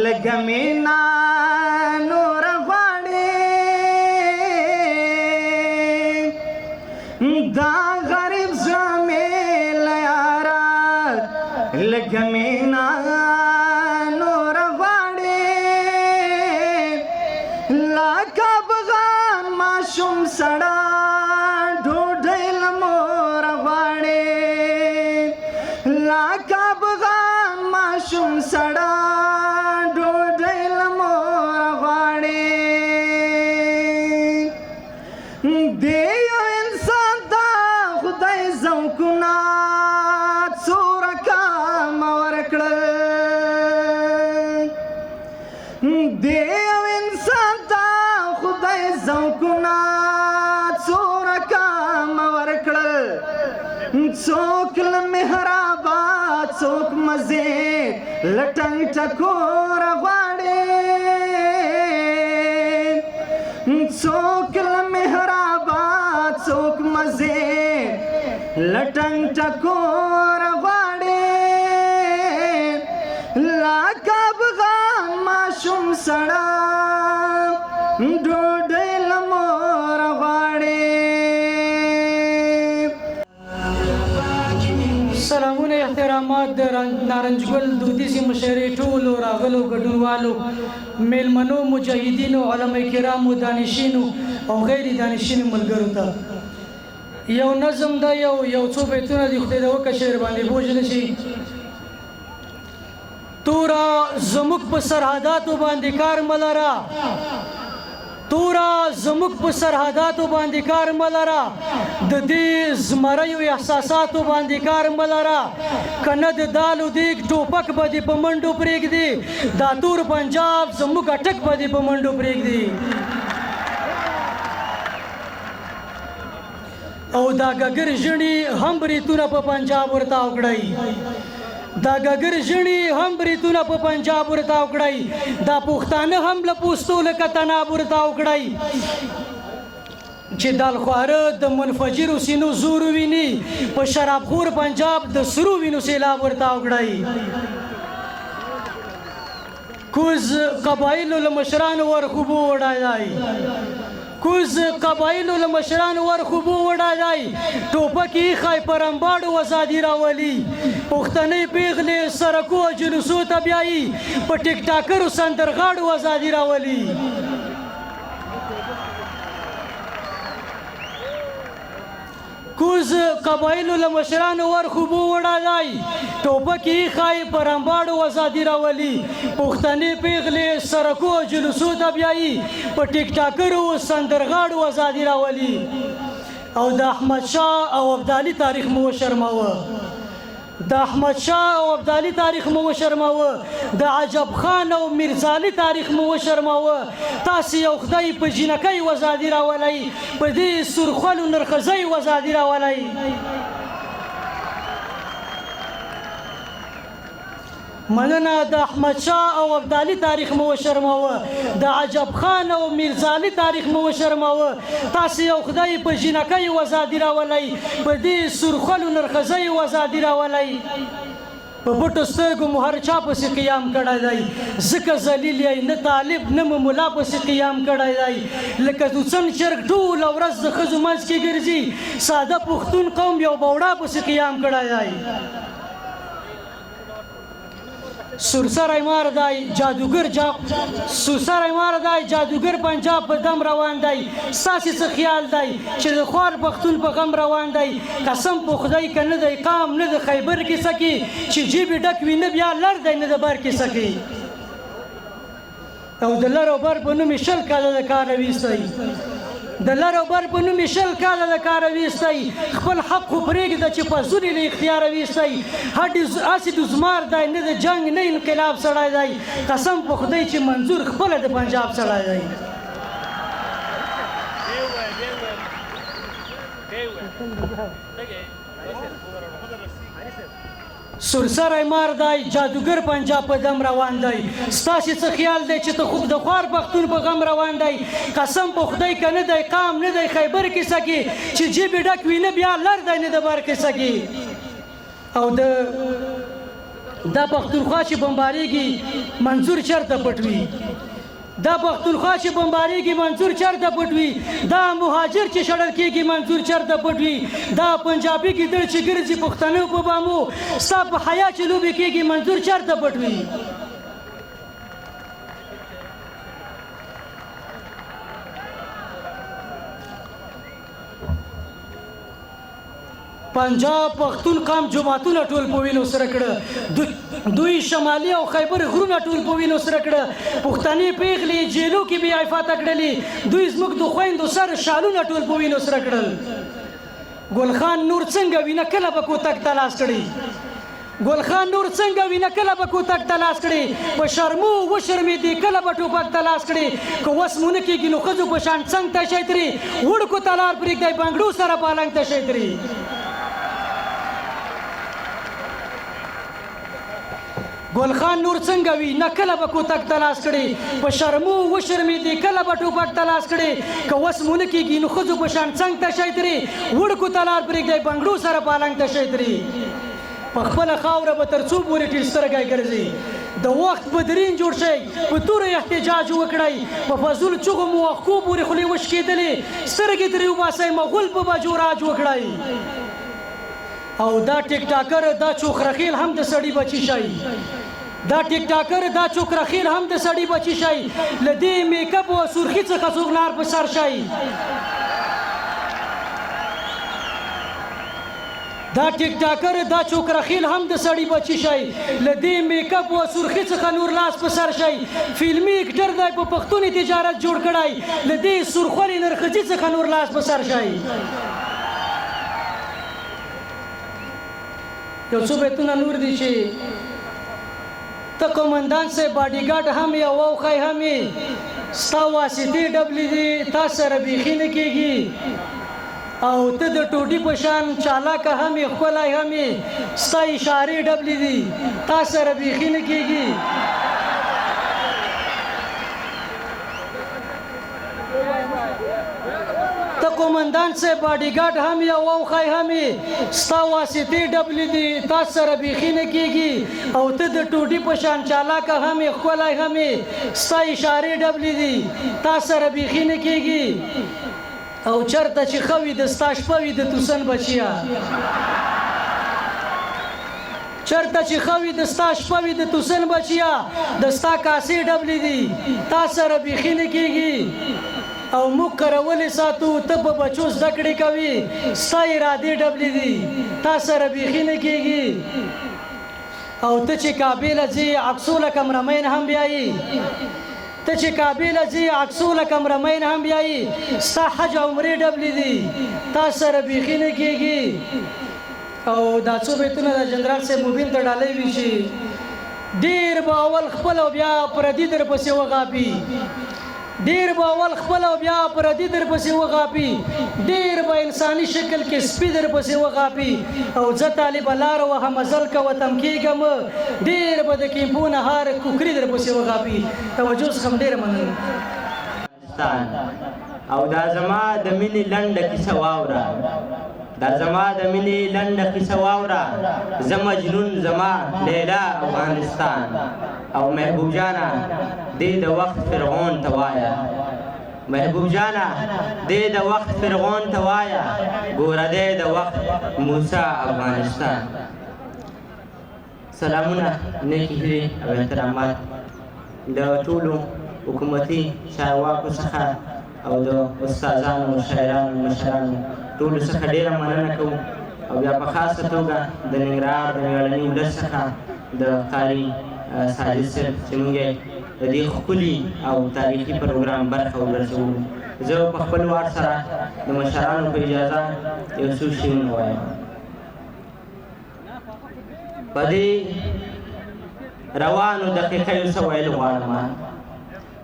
لږه مینه نور غواړي دا غریب زړه مې له یاره لږه مینه نور غواړي لکه افغان ماشوم سړی شم سڑا ډوډۍ له مور غواړي دی یو انسان ته خدای ذوقونه څومره کم ورکړل دی یو انسان ته خدای ذوقونه څومره کم ورکړل څوک له محرابه څوک مزې لټنګ ټکور غواړي څوک له محرابه څوک مزې لټنګ ټکور غواړي لکه افغان ماشوم سړی ډوډۍ له مور غواړي. سلامونه احترامات د نارنجګل دودیزي مشرۍ ټولو راغلو ګډونوالو میلمنو مجاهدینو علما کرامو دانشینو او غیر دانشینو ملګرو ته یو نظم ده یو څو بیتونه دي خدای د وکړه شعر باندې بوج نه شي تورا زموږ په سرحداتو باندې کار ملره تورا زموږ په سرحداتو باندې کار ملره د دې زمریو احساساتو باندې کار ملره کنه د دالو دیګ ټوپک به دې په منډو پرېږدي دا تور پنجاب زموږ اټک به دې په منډو پرېږدي او دا ګګر ژڼي هم بریتونه په پنجاب ورته وکړئ دا ګګر ژڼي هم بریتونه په پنجاب ورته وکړئ دا پښتانه هم له پوستو لکه تناب ورته وکړئ چې دالخواره د منفجرو سینو زور ویني په شرابخور پنجاب د سرو وینو سیلاب ورته وکړئ کوز قبایلو له مشرانو ورخوبو وډای کوز قبایلو له مشرانو ورخوبو وډای ټوپکې خای پرمباړو ازادي راولي پښتنې پیغلې سرکو جلوسو ته بیایي په ټیک ټاکرو سندرغاړو ازادي راولي کوز قبایلو له مشرانو ورخوبو وډای ټوپکې خای پرمباړو ازادي راولي پښتنې پیغلې سرکو جلوسو ته بیایي په ټیک ټاکرو سندرغاړو ازادي راولي او د احمد شاه او ابدالي تاریخ مو وشرماوه د احمد شاه او ابدالي تاریخ مو وشرماوه د عجب خان او میرزالي تاریخ مو وشرماوه تاسې یو خدای په جینکۍ وزادي راولئ په دې سرخولو نرخزۍ وزادي راولئ مننه د احمد شاه او ابدالي تاریخ مو وشرماوه د عجب خان او میرزالي تاریخ مو وشرماوه تاسې یو خدای په جینکۍ وزادي راولئ په دې سرخولو نرخزۍ وزادي راولئ په پټو سترګو مو هر چا پسې قیام کړی دی ځکه ذلیل یې نه طالب نه مو ملا پسې قیام کړی دی لکه توڅن چرګ ټوله ورځ د ښځو منځ کې ګرځي ساده پښتون قوم یو بوډا پسې قیام کړی دی سورسرای مار دی جادوګر پنجاب په دم روان دی ستاسې څه خیال دی چې د خوار پښتون په غم روان دی قسم په خدای که نه دی قام نه د خیبر کیسه کې چې جیب ډک وي نه بیا لر دی نه د بر کیسه کې او د لر او بر په نوم یې 20 کاله د کاره ویستی د لر او بر په نوم یې 20 کاله د کاره ویستی خپل حق خو پرېږده چې په زور یې له اختیاره ویستی هسې د زمار دی نه د جنګ نه انقلاب سړی دی قسم په خدای چې منظور خپله د پنجاب سړی دی سرسری مار دی جادوګر پنجاب په دم روان دی ستاسې څه خیال دی چې ته خوب د خوار پښتون په غم روان دی قسم په خدای که نه دی قام نه دی خیبر کیسه کې چې جیب یې ډک وي نه بیا لر دی نه د بر کیسه کې او دا پښتونخوا چې بمبارېږي منظور چېرته پټ وي دا پښتونخوا چې بمبارېږي منظور چېرته پټ وي دا مهاجر چې شړل کېږي منظور چېرته پټ وي دا پنجابي ګیدړ چې ګرځي پښتنو په بامو ستا په حیا چې لوبې کېږي منظور چېرته پټ وي پنجاب پښتون قام جماعتونه ټول په وینو سره کړه دوی شمالي او خیبر غرونه ټول په وینو سره کړه پښتنې پیغلې جیلو کې بې عفته کړلې دوی زموږ د خویندو سر شالونه ټول په وینو سره کړل ګل خان نور څنګه وینه کله به کوتک ته لاس کړي ګل خان نور څنګه وینه کله به کوتک ته لاس کړي په شرمو وشرمېدې کله به ټوپک ته لاس کړي که وس مو نه کېږي نو ښځو په شان څنګ ته شی ترې وړکو ته لار پرېږدی بنګړو سره پالنګ ته شی ترې ګل خان نور څنګه وي نه کله به کوتک ته لاس کړي په شرمو وشرمېدې کله به ټوپک ته لاس کړي که وس مو نه کېږي نو ښځو په شان څنګ ته شی ترې وړکو ته لار پرېږدی بنګړو سره پالنګ ته شی ترې په خپله خاوره به تر څو پورې ټیټ سترګی ګرځي د وخت بدرین جوړ شئ په توره احتجاج وکړئ په فضول چغو موخکو پورې خولې وشکېدلې سترګې ترې وباسئ مغول په باجو راج وکړئ او دا ټیک ټاکر دا چوخرخیل هم د سړي بچي شي دا ټیک ټاکر دا چوخرخیل هم د سړي بچي شي له دې میک اپ او سرخي څخه څوک لار په سر شي دا ټیک ټاکر دا چوکرخیل هم د سړي بچي شي له دې میک اپ او سرخي څخه نور لاس په سر شي فلمي اکټر دی په پښتوني تجارت جوړ کړی له دې سرخولي نرخچي څخه نور لاس په سر شي یو څو بیتونه نور دي چې ته قومندان سے باډي ګارډ هم یا وخی هم ستا واسطې ډبلې دي تا سره بیخي نه کېږي او ته د ټوډي په شان چالاکه هم یې ښکلی هم یې ستا اشارې ډبلې دي تا سره بیخي نه کېږي ته قومندان سے باډي ګارډ هم یا وخی هم ستا واسطې ډبلې دي تا سره بیخي نه کېږي او ته د ټوډي په شان چالاکه هم یې ښکلی هم یې ستا اشارې ډبلې دي تا سره بیخي نه کېږي او چرته چې خوي د ستا شپه وي د توسن بچیا چرته چې خوي د ستا شپه وي د توسن بچیا د ستا کاسې ډبلې دي تا سره بیخي نه کېږي او موږ کرولې ساتو ته په بچو زده کړې کوي ستا ارادې ډبلې دي تا سره بیخي نه کېږي او ته چې کابل ځې عکسو له کمرمین هم بیایي ته چې کابل ځې عکسو له کمرمین هم بیایي ستا حج عمرې ډبلې دي تا سره بیخي نه کېږي او دا څو بیتونه د جنرال صاحب موبین ته ډالۍ وي چې ډېر به اول خپل او بیا پردي درپسې وغاپي ډېر به اول خپل او بیا پردي درپسې وغاپي ډېر به انساني شکل کې سپي درپسې وغاپي او زه طالبه لاره وهم مزل کوه تم کېږم ډېر به د کیمپو نهار کوکري درپسې وغاپي توجه څخه ډېره مننه او دا زما د مینې لنډه کیسه واوره دا زما د مینې لنډه کیسه واوره زه مجنون زما لیلا افغانستان او محبوب جانا دې د وخت فرعون ته وایه محبوب جانا دې د وخت فرعون ته وایه ګوره دې د وخت موسی افغانستان سلامونه نیکې هیلې او احترامات د ټولو حکومتي چارواکو څخه او د استادانو شاعرانو مشرانو ټولو څخه ډېره مننه کوو او بیا په خاصه توګه د ننګرهار د میړني ولس څخه د قاري ساجد صاحب چې موږ د دې ښکلي او تاریخي پروګرام برخه وګرځولو زه په خپل وار سره د مشرانو په اجازه یو څو شیونه وایم. په دې روانو دقیقیو څه ویل غواړم،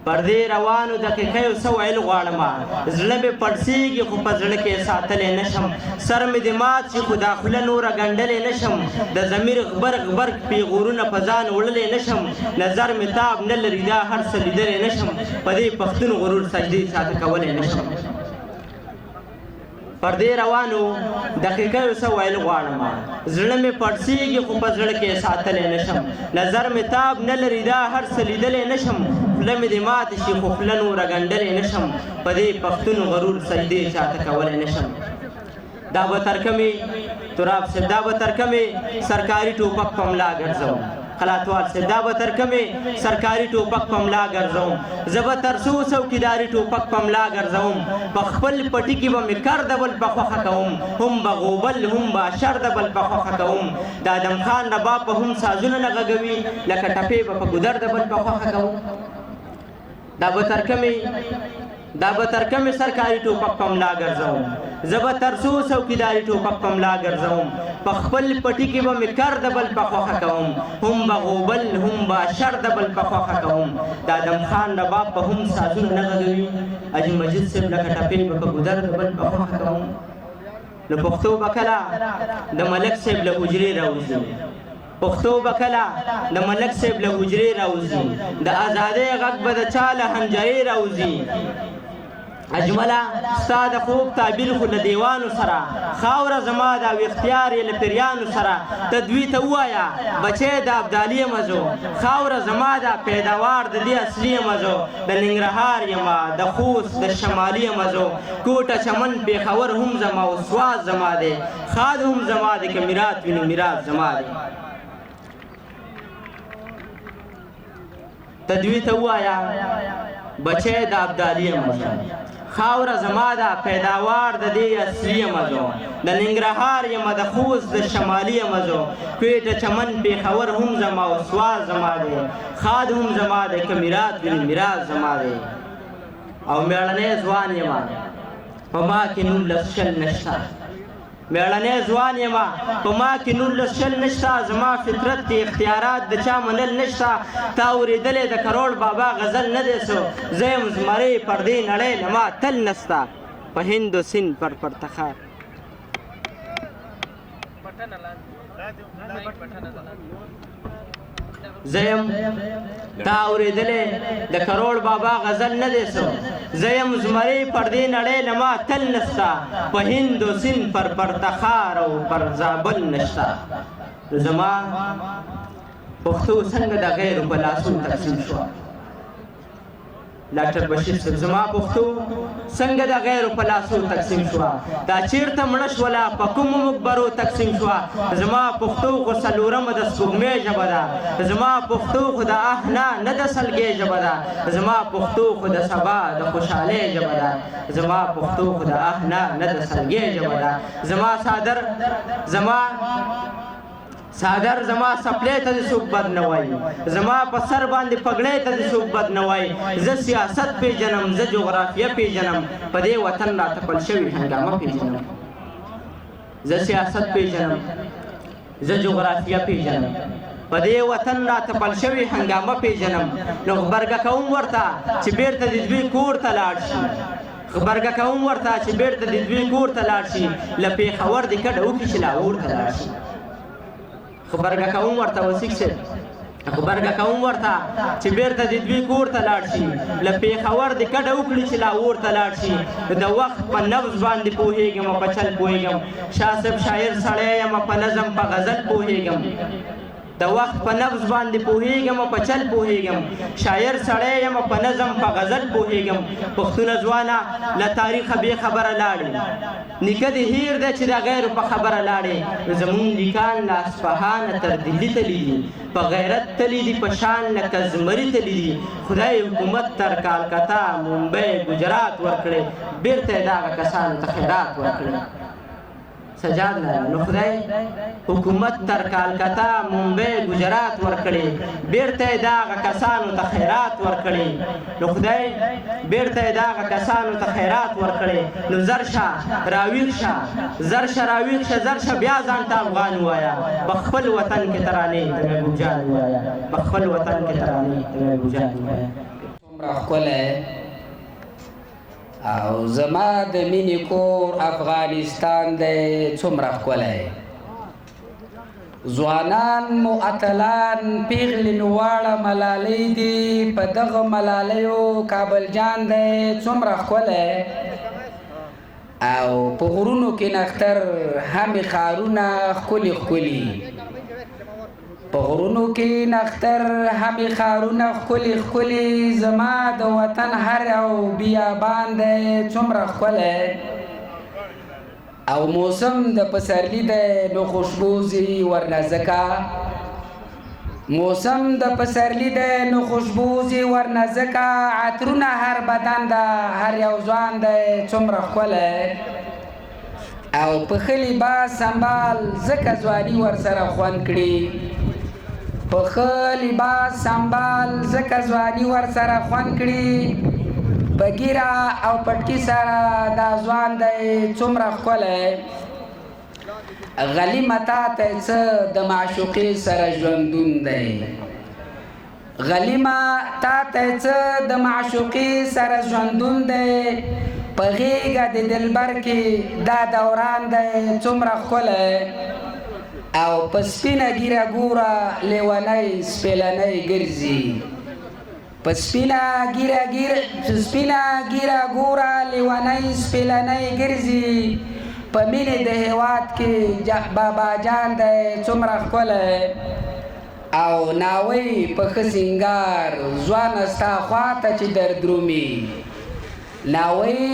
پر دې روانو دقیقیو څه ویل غواړم. زړه مې پړسېږي خو په زړه کې ساتلی نشم، سر مې د مات شي خو دا خوله نوره ګنډلی نشم، د ضمیر غبرګ پیغورونه په ځان وړلی نشم، نظر مې تاب نه لري دا هر څه لیدلی نشم، په دې پښتون غرور سجدې چاته کولی نشم. پر دې روانو دقیقیو څه ویل غواړم، زړه مې پړسېږي خو په زړه کې ساتلی نشم، نظر مې تاب نه لري دا هر څه لیدلی نشم، خوله مې د ماتې شي خو خوله نوره ګنډلی نشم، په دې پښتون غرور سجدې چاته کولی نشم. دا به تر کمې تراب صاحب، دا به تر کمې سرکاري ټوپک په ملا ګرځوم، خلاتوال صاحب دا به تر کمې سرکاري ټوپک په ملا ګرځوم، زه به تر څو څوکیداري ټوپک په ملا ګرځوم، په خپل پټي کې به مې کر د بل په خوښه کوم، هم به غوبل هم به شر د بل په خوښه کوم، د ادم خان رباب به هم سازونه نه غږوي، لکه ټپې به په ګودر د بل په خوښه کوم. دا به تر کمې سرکاري ټوپک په ملا ګرځوم، زه به تر څو څوکیداري ټوپک په ملا ګرځوم، په خپل پټي کې به مې کر د بل په خوښه کوم، هم به غوبل هم به شر د بل په خوښه کوم، د ادم خان رباب به هم سازونه نه غږوي، حاجي مجید صاحب لکه ټپې به په ګودر د بل په خوښه کوم. نو پښتو به کله د ملک صاحب له حجرې راوځي، پښتو به کله د ملک صاحب له حجرې راوځي، د ازادۍ غږ به د چا له حنجرې راوځي. اجمله ستا د خوب تعبیر خو له دیوانو سره، خاوره زما د او اختیار یې له پیریانو سره، ته دوی ته ووایه بچی د ابدالي یم زه، خاوره زما د پیداوار د دې اصلي یم زه، د ننګرهار یمه د خوست د شمالي یم زه، کوټه چمن پېښور هم زما او سوات زما دی، خاد هم زما دی که میراث وي نو میراث زما دی. ته دوی ته ووایه بچی د ابدالي یم زه، خاوره زما د پیداوار د دې اصلي یم زه، د ننګرهار یم د خوست د شمالي یم زه، کوټه چمن پېښور هم زما او سوات زما دی، خاد هم زما دی که میراث وي نو میراث زما دی. او میړنی ځوان یم په ما کې 19 شل نشته، میړنی ځوان یم په ما کې 19 شل نشته، زما فطرت کې اختیارات د چا منل نشته، تا اورېدلی د کروړ بابا غزل نه دی سو، زه یم زمرۍ پر دې نړۍ له ما تل نسته، په هند و سند پر پرتخار. زه یم تا اورېدلی د کروړ بابا غزل نه دی سو، زه یم زمرۍ پر دې نړۍ له ما تل نسته، په هند و سند پر پرتخار او پر زابل نشته. زما پښتو څنګه د غیرو په لاسو تقسیم شوه، ډاکټر بشیر صاحب زما پښتو څنګه د غیرو په لاسو تقسیم شوه، دا چیرته مړه شوله په کومو مقبرو تقسیم شوه، زما پښتو خو څلورمه د سپوږمۍ ژبه ده، زما پښتو خو د احنا نه د سلګۍ ژبه ده، زما پښتو خو د سبا د خوشحالۍ ژبه ده، زما پښتو خو د احنا نه د سلګۍ ژبه ده. زما صادر زما سپلې ته د څوک بد نه وایي، زما په سر باندې پګړۍ ته د څوک بد نه وایي، زه سیاست پیژنم، زه جغرافیه پیژنم، په دې وطن راته پل شوي هنګامه پیژنم، زه سیاست پیژنم، زه جغرافیه پیژنم، په دې وطن راته پل شوي هنګامه پیژنم. نو غبرګه کوم ورته چې بیرته د دوی کور ته لاړ شي، غبرګه کوم ورته چې بیرته د دوی کور ته لاړ شي، له پېښور د کډه وکړي چې لاهور ته لاړ شي. خبرګه کوم ورته وسیک صاحب، خبرګه کوم ورته چې بیرته د دوی کور ته لاړ شي، له پېښور د کډه وکړي چې لاهور ته لاړ شي. د وخت په نبض باندې پوهېږم په چل پوهېږم، شاه صاحب شاعر سړی یم په نظم په غزل پوهېږم، د وخت په نبض باندې پوهېږم په چل پوهېږم، شاعر سړی یم په نظم په غزل پوهېږم. پښتونه ځوانه له تاریخه بې خبره لاړې، نیکه دې هیر دی چې د غیرو په خبره لاړې، زمونږ لیکان له اصفهانه تر دلي تلي دي، په غیرت تلي دي په شان لکه زمري تلي دي، خدای حکومت تر کالکتا ممبۍ ګجرات ورکړې، بیرته یې دغه کسانو ته خیرات ورکړې. سجاد لاره نو خدای حکومت تر کالکتا ممبئی ګجرات ورکړي بیرته یې دغه کسانو ته خیرات ورکړي نو خدای بیرته یې دغه کسانو ته خیرات ورکړي نو زر شه راویښ شه زر شه راویښ شه زر شه بیا ځان ته افغان ووایه په خپل وطن کې ترانې د محبوب جان ووایه په خپل وطن کې ترانې د محبوب جان ووایه څومره ښکلی او زما د مینې کور افغانستان دی څومره ښکلی ځوانان مو اتلان پیغلې مې واړه ملالۍ دي په دغه ملالیو کابل جان دی څومره ښکلی او په غرونو کې نختر همې ښارونه ښکلي ښکلي په غرونو کې نختر همې ښارونه ښکلي ښکلي زما د وطن هر یو بیابان دی څومره ښکلی او موسم د پسرلي دی نو خوشبوزي ورنه ځکه موسم د پسرلي دی نو خوشبوزي ورنه ځکه عطرونه هر بدن ده هر یو ځوان دی څومره ښکلی او په ښه لباس سنبال ځکه ځواني ورسره خوند کړي په ښه لباس سنبال ځکه ځواني ورسره خوند کړي په ګیره او پټکي سره دا ځوان دی څومره ښکلی غلیمه تا ته څه د معشوقې سره ژوندون دی غلیمه تا ته څه د معشوقې سره ژوندون دی په غېږه د دلبر کې دا دوران دی څومره ښکلی او په سپینه ګیره ګوره لیونی سپیلنی ګرځي په سپینه ګیره ګوره لیونی سپیلنی ګرځي په مینې د هېواد کې بابا جان دی څومره ښکلی او ناوی په ښه سینګار ځوانه ستا خواته چې دردرومي ناوی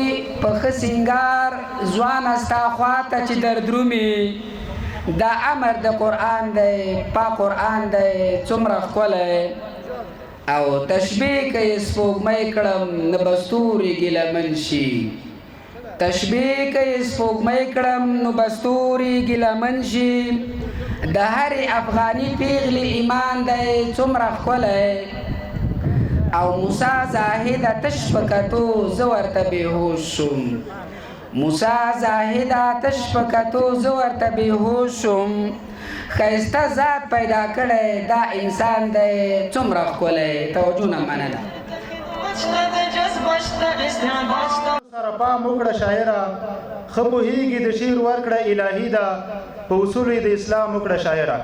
په ښه سینګار ځوانه ستا خواته چې دردرومي دا امر د قرآن دی پاک قرآن دی څومره ښکلی او تشبیه که یې سپوږمۍ کړم نه به ستوري ګیلمن شي تشبیه که یې سپوږمۍ کړم نو به ستوري ګیلمن شي د هرې افغاني پیغلې ایمان دی څومره ښکلی او موسی زاهده تش په کتو زه ورته بېهوش شوم موسی زاهده تش په کتو زه ورته بېهوش شوم ښایسته ذات پیدا کړی دا انسان دی څومره ښکلی توجه نه مننه سره پام وکړه شاعره ښه پوهېږي د شعر ورکړه الهي ده په اصولو د اسلام وکړه شاعره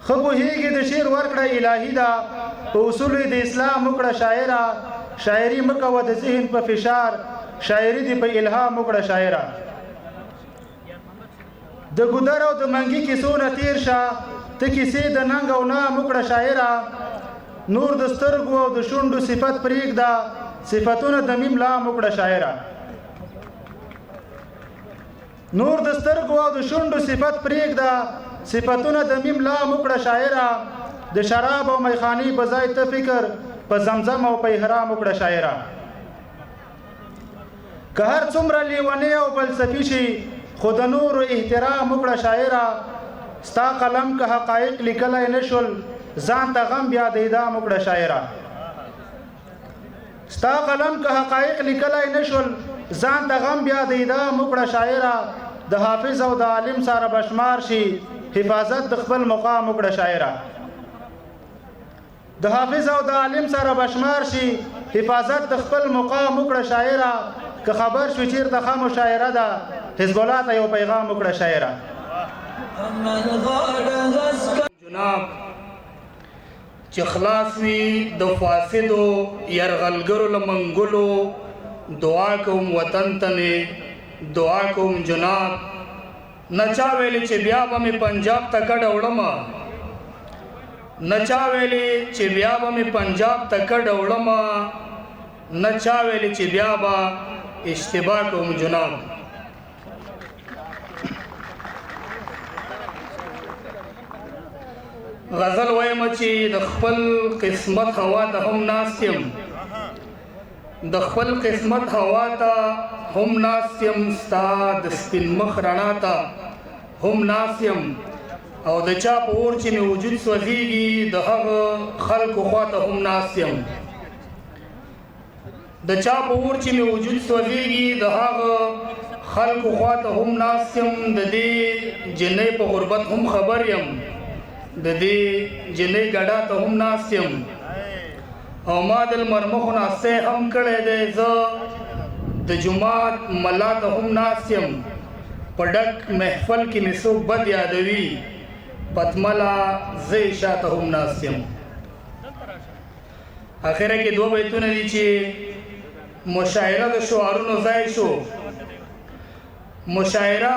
ښه پوهېږي د شعر ورکړه الهي ده په اصولو د اسلام وکړه شاعره شاعري مه کوه د ذهن په فشار شاعري دې په الهام وکړه شاعره د ګودر او د منګي کیسو نه تېر شه ته کیسې د ننګ او نام وکړه شاعره نور د سترګو او د شونډو صفت پرېږده صفتونه د میم لام وکړه شاعره نور د سترګو او د شونډو صفت پرېږده صفتونه د میم لام وکړه شاعره د شراب او میخانې په ځای ته فکر په زمزم او په احرام وکړه شاعره که هر څومره لیونی او فلسفي شي خو د نورو احترام وکړه شاعره ستا قلم که حقایق لیکلی نه شول ځان ته غم بیا د اعدام وکړه شاعره ستا قلم که حقایق لیکلی نه شول ځان ته غم بیا د اعدام وکړه شاعره د حافظ او د عالم سره بشمار شي حفاظت د خپل مقام وکړه شاعره د حافظ او د عالم سره بشمار شي حفاظت د خپل مقام وکړه شاعره که خبر شو چیرته ښه مشاعره ده حزب الله ته یو پیغام وکړه شاعره جناب چې خلاص وي د فاسدو یرغلګرو له منګلو دعا کوم وطن ته مې دعا کوم جناب نچا ویلې چې بیا به مې پنجاب ته کډه وړم نچا ویلې چې بیا به مې پنجاب ته کډه وړم نچا ویلې چې بیا به اشتباه کوم جناب غزل وایم چې د خپل قسمت هوا ته هم ناست یم د خپل قسمت هوا ته هم ناست یم ستا د سپین مخ رڼا ته هم ناست یم او د چا په اور چې مې وجود سوځېږي د هغه خلکو خوا ته هم ناست یم د چا په اور چې مې وجود سوځېږي د هغه خلکو خوا ته هم ناست یم د دې جنۍ په غربت هم خبر یم د دې جنۍ ګډا ته هم ناست یم او ما د لمر مخو ناستی هم کړی دی زه د جومات ملا ته هم ناست یم په ډک محفل کې مې څوک بد یادوي پتمله زه یې شاته هم ناست یم اخره کې دوه بیتونه دي چې مشاعره د شعارونو ځای شو مشاعره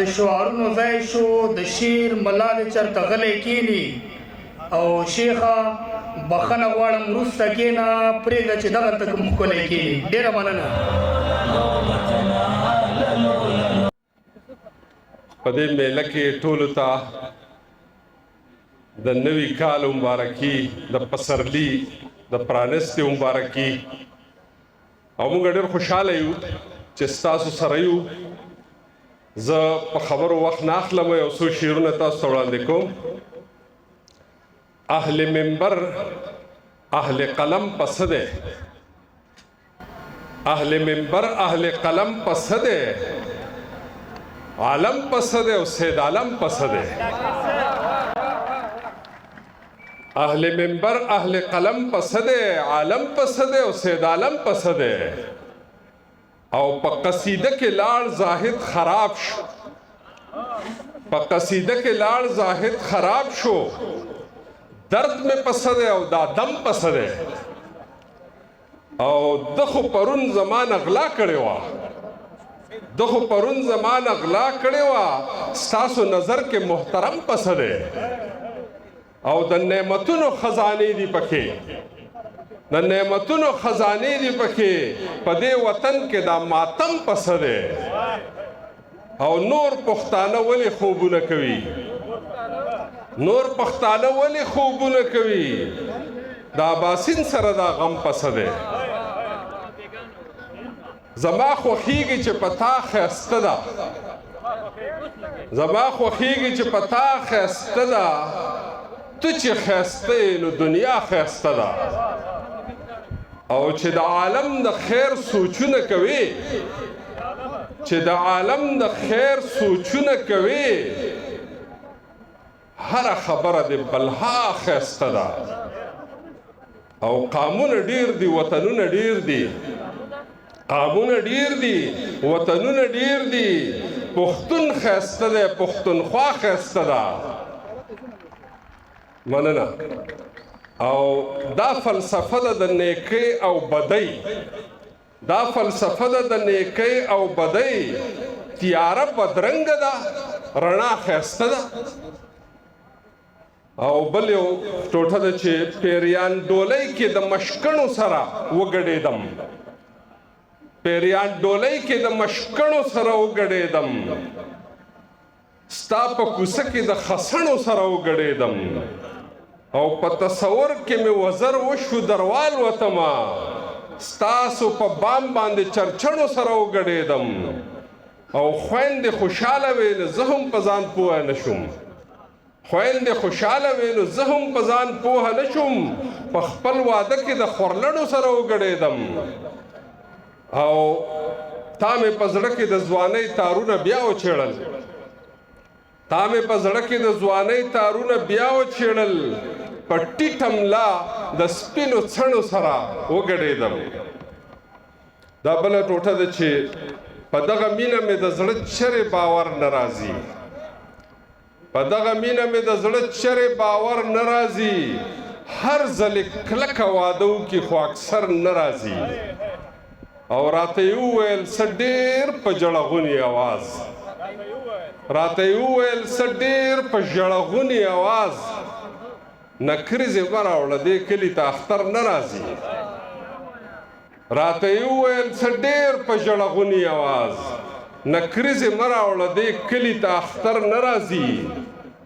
د شعارونو ځای شو د شعر ملا دې چرته غلی کینی او شیخه بخښنه غواړم وروسته کښېنه پرېږده چې دغه ته کوم ښکلی کښېني ډېره مننه په دې میله کې ټولو ته د نوي کال مبارکي د پسرلي د پرانستې مبارکي او موږ ډېر خوشحاله یو چې ستاسو سره یو زه په خبرو وخت نه اخلم یو څو شعرونه تاسو ته وړاندې کوم اهل منبر اهل قلم پسده اهل منبر اهل قلم پسده عالم پسده او سید عالم پسده اهل منبر اهل قلم پسده عالم پسده او سید عالم پسده او په قصیده کې لاړ زاهد خراب شو په قصیده کې لاړ زاهد خراب شو درد میں پسده او دا دم پسده او دخو پرون زمان اغلا کړي وا دخو پرون زمان اغلا کړي وا ستاسو نظر کې محترم پسده او د نعمتونو خزانه دي پکې د نعمتونو خزانه دي پکې په دې وطن کې دا ماتم پسده او نور پښتانه ولې خوبونه کوي نور پښتانه ولې خوبونه کوي دا باسین سره دا غم پسده زما خوښیږي چې پتا خسته ده زما خوښیږي چې پتا خسته ده ته چې خسته نو دنیا خسته ده او چې د عالم د خیر سوچونه کوي چې د عالم د خیر سوچونه کوي هر خبره د بلها خسته ده او قامونه ډیر دي وطنونه ډیر دي قامونه ډیر دي وطنونه ډیر دي پښتون خسته ده پښتونخوا خسته ده مننه او دا فلسفه ده د نیکی او بدی دا فلسفه ده د نیکی او بدی تیاره بدرنګ ده رڼا خسته ده او بل یو ټوټه ده چې پیریان ډولۍ کې د مشکڼو سره وګډېدم پیریان ډولۍ کې د مشکڼو سره وګډېدم ستا په کوڅه کې د خسڼو سره وګډېدم او په تصور کې مې وزر وشو دروال وتما ستاسو په بام باندې چرچڼو سره وګډېدم او خویندې خوشحاله وې نو زه هم په ځان پوه نه شوم خویندې خوشحاله وې نو زه هم په ځان پوه نه شوم په خپل واده کې د خورلڼو سره وګډېدم او تا مې په زړه کې د ځوانۍ تارونه بیا وچېړل تا مې په زړه کې د ځوانۍ تارونه بیا وچېړل په ټیټه ملا د سپینو څڼو سره وګډېدم دا بله ټوټه ده چې په دغه مینه مې د زړه چرې باور نه راځي په دغه مینه مې د زړه چرې باور نه راځي هر ځلې کلکه واده وکړي خو اکثر نه راځي او راته یې وویل څه ډېر په ژړغوني اواز راته یې وویل څه ډېر په ژړغوني اواز نکریزې مه راوړه دې کلي ته اختر نه راځي راته یې وویل څه ډېر په ژړغوني اواز نکریزې مه راوړه دې کلي ته اختر نه راځي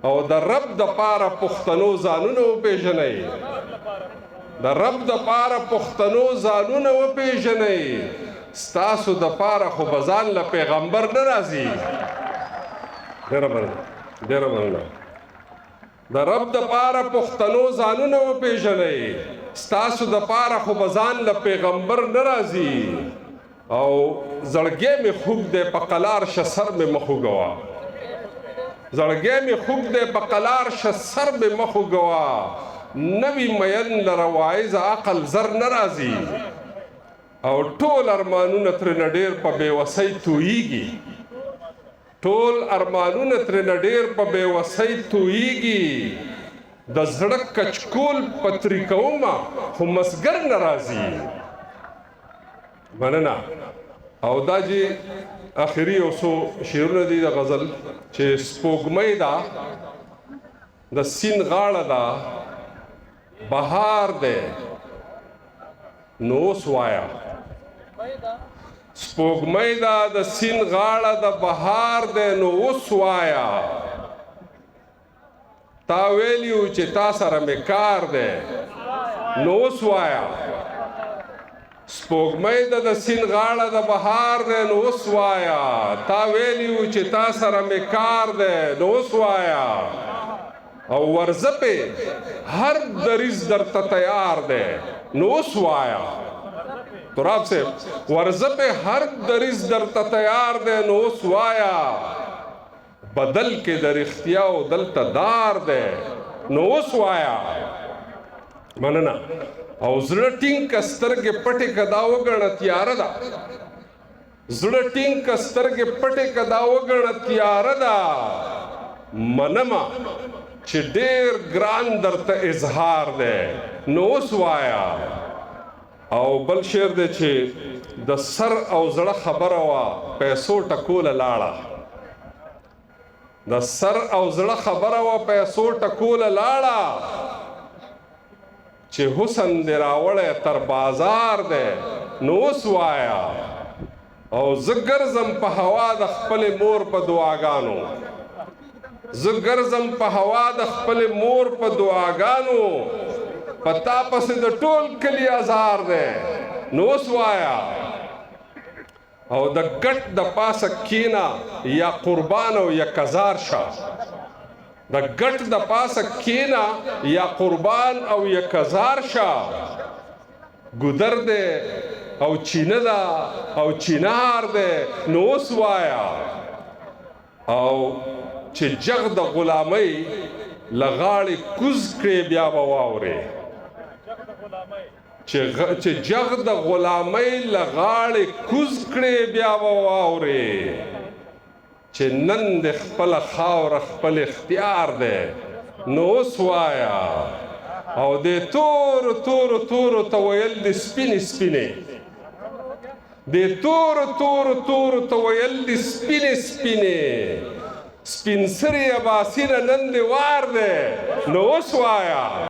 او د رب د پاره پښتنو ځانونه وپېژنئ د رب د پاره پښتنو ځانونه وپېژنئ ستاسو د پاره خو به ځان له پیغمبر نه راځي ډېره مننه د رب د پاره پښتنو ځانونه وپېژنئ ستاسو د پاره خو به ځان له پیغمبر نه راځي او زړګی مې خوږ دی په قلار شه سر مې مه خوږوه زړګی مې خوږ دی په قلار شه سر مې مه خوږوه نوي مین لره واعظ عقل زر نه راځي او ټول ارمانونه ترېنه ډېر په بېوسۍ تویېږي ټول ارمانونه ترېنه ډېر په بېوسۍ تویېږي د زړه کچکول پتري کومه خو مسګر نه راځي مننه او دا چې آخري یو څو شعرونه دي د غزل چې سپوږمۍ ده د سیند غاړه ده بهار دی نو اوس وایه سپوږمۍ ده د سیند غاړه د بهار دی نو اوس وایه تا ویلیو چې تا سره مې کار دی نو اوس وایه سپوږمۍ ده د سیند غاړه د بهار دی نو اوس وایه تا ویلیو چې تا سره مې کار دی نو اوس وایه او ورځه پې هر دریځ درته تیار دی نو اوس وایه تراب صاحب ورځه پې هر دریځ درته تیار دی نو اوس وایه بدل کې د رښتیا او دلته دار دی نو اوس وایه مننه او زړه ټینګ که سترګې پټې که دا وګڼه تیاره ده زړه ټینګ که سترګې پټې که دا وګڼه تیاره ده منمه چې ډېر ګران درته اظهار دی نو اوس وایه او بل شعر دی چې د سر او زړه خبره وه پیسو ټکوله لاړه د سر او زړه خبره وه پیسو ټکوله لاړه چې حسن دې راوړی تر بازار دی نو اوس وایه او زه ګرځم په هوا د خپلې مور په دعاګانو زه ګرځم په هوا د خپلې مور په دعاګانو په تا پسې د ټول کلي ازار دی نو اوس وایه او د ګټ د پاسه کینا یا قربان او یا کزار شه د ګټ د پاسه کینا یا قربان او یا کزار شه ګودر دی او چینه ده او چینار دی نو اوس وایه او چې جغ د غلامۍ له غاړې کوز کړې بیا به واورې چې جغ د غلامۍ له غاړې کوز کړې بیا به واورې چې نن د خپله خاوره خپل اختیار دی نو اوس وایه او دې تورو تورو تورو ته ویل د سپینې سپینې دې تورو تورو تورو ته ویل د سپینې سپینې سپین سرې عباسي نه نن دې وار دی نو اوس وایه